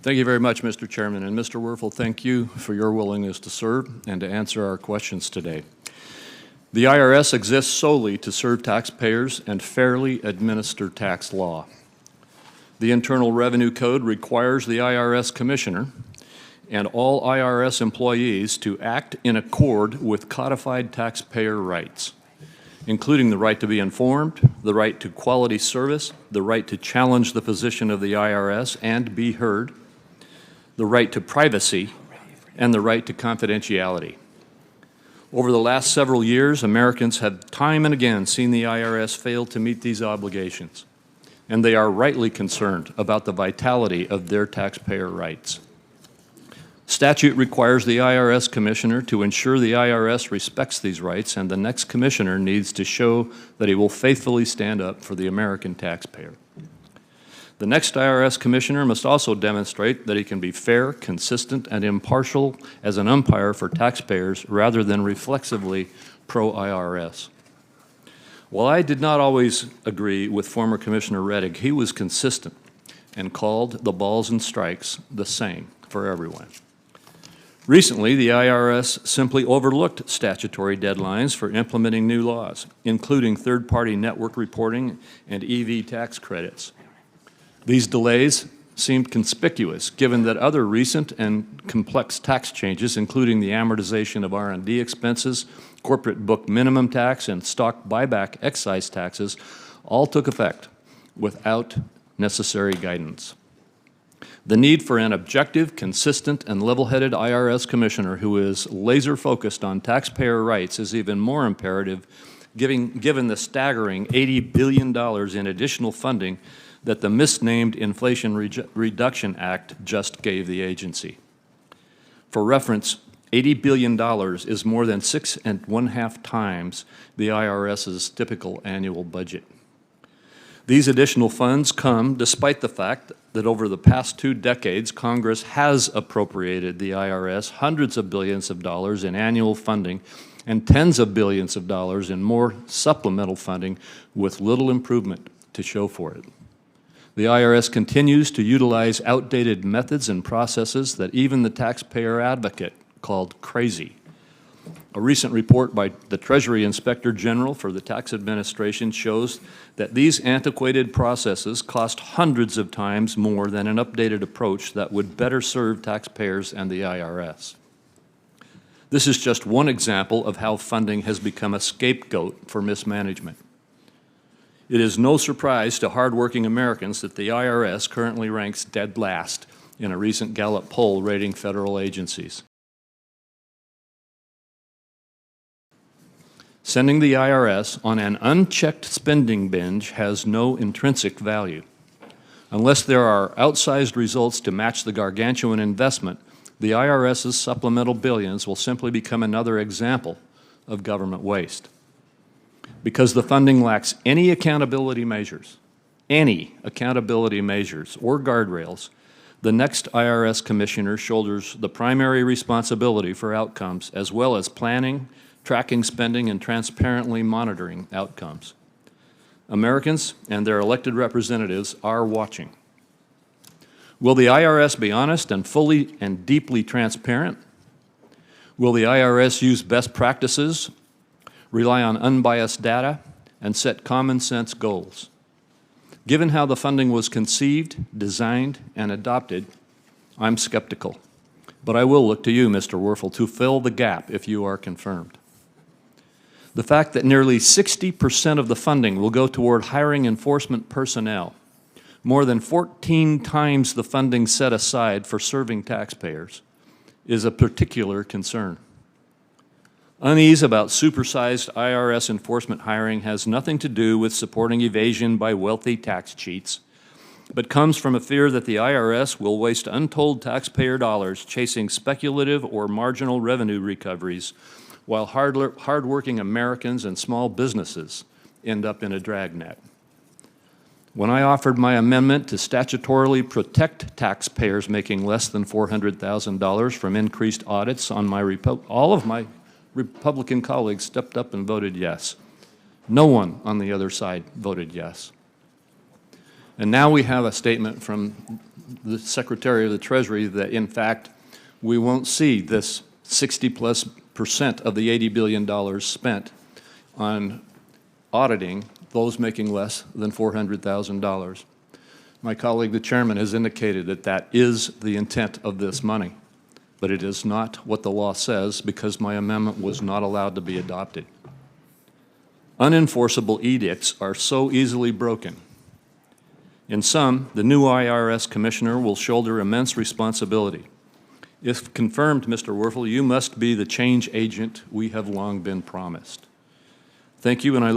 Thank you very much, Mr. Chairman. And Mr. Werfel, thank you for your willingness to serve and to answer our questions today. The IRS exists solely to serve taxpayers and fairly administer tax law. The Internal Revenue Code requires the IRS Commissioner and all IRS employees to act in accord with codified taxpayer rights, including the right to be informed, the right to quality service, the right to challenge the position of the IRS and be heard, the right to privacy, and the right to confidentiality. Over the last several years, Americans have time and again seen the IRS fail to meet these obligations, and they are rightly concerned about the vitality of their taxpayer rights. Statute requires the IRS Commissioner to ensure the IRS respects these rights, and the next Commissioner needs to show that he will faithfully stand up for the American taxpayer. The next IRS Commissioner must also demonstrate that he can be fair, consistent, and impartial as an umpire for taxpayers rather than reflexively pro-IRS. While I did not always agree with former Commissioner Rettig, he was consistent and called the balls and strikes the same for everyone. Recently, the IRS simply overlooked statutory deadlines for implementing new laws, including third-party network reporting and EV tax credits. These delays seemed conspicuous, given that other recent and complex tax changes, including the amortization of R&D expenses, corporate book minimum tax, and stock buyback excise taxes, all took effect without necessary guidance. The need for an objective, consistent, and level-headed IRS Commissioner who is laser-focused on taxpayer rights is even more imperative, given the staggering $80 billion in additional funding that the misnamed Inflation Reduction Act just gave the agency. For reference, $80 billion is more than 6.5 times the IRS's typical annual budget. These additional funds come despite the fact that over the past 2 decades, Congress has appropriated the IRS hundreds of billions of dollars in annual funding and tens of billions of dollars in more supplemental funding with little improvement to show for it. The IRS continues to utilize outdated methods and processes that even the taxpayer advocate called crazy. A recent report by the Treasury Inspector General for the Tax Administration shows that these antiquated processes cost hundreds of times more than an updated approach that would better serve taxpayers and the IRS. This is just one example of how funding has become a scapegoat for mismanagement. It is no surprise to hardworking Americans that the IRS currently ranks dead last in a recent Gallup poll rating federal agencies. Sending the IRS on an unchecked spending binge has no intrinsic value. Unless there are outsized results to match the gargantuan investment, the IRS's supplemental billions will simply become another example of government waste. Because the funding lacks any accountability measures or guardrails, the next IRS Commissioner shoulders the primary responsibility for outcomes, as well as planning, tracking spending, and transparently monitoring outcomes. Americans and their elected representatives are watching. Will the IRS be honest and fully and deeply transparent? Will the IRS use best practices, rely on unbiased data, and set common sense goals? Given how the funding was conceived, designed, and adopted, I'm skeptical. But I will look to you, Mr. Werfel, to fill the gap if you are confirmed. The fact that nearly 60% of the funding will go toward hiring enforcement personnel, more than 14 times the funding set aside for serving taxpayers, is a particular concern. Unease about supersized IRS enforcement hiring has nothing to do with supporting evasion by wealthy tax cheats, but comes from a fear that the IRS will waste untold taxpayer dollars chasing speculative or marginal revenue recoveries, while hardworking Americans and small businesses end up in a dragnet. When I offered my amendment to statutorily protect taxpayers making less than $400,000 from increased audits on all of my Republican colleagues stepped up and voted yes. No one on the other side voted yes. And now we have a statement from the Secretary of the Treasury that, in fact, we won't see this 60+% of the $80 billion spent on auditing those making less than $400,000. My colleague, the chairman, has indicated that that is the intent of this money, but it is not what the law says because my amendment was not allowed to be adopted. Unenforceable edicts are so easily broken. In sum, the new IRS Commissioner will shoulder immense responsibility. If confirmed, Mr. Werfel, you must be the change agent we have long been promised. Thank you, and I look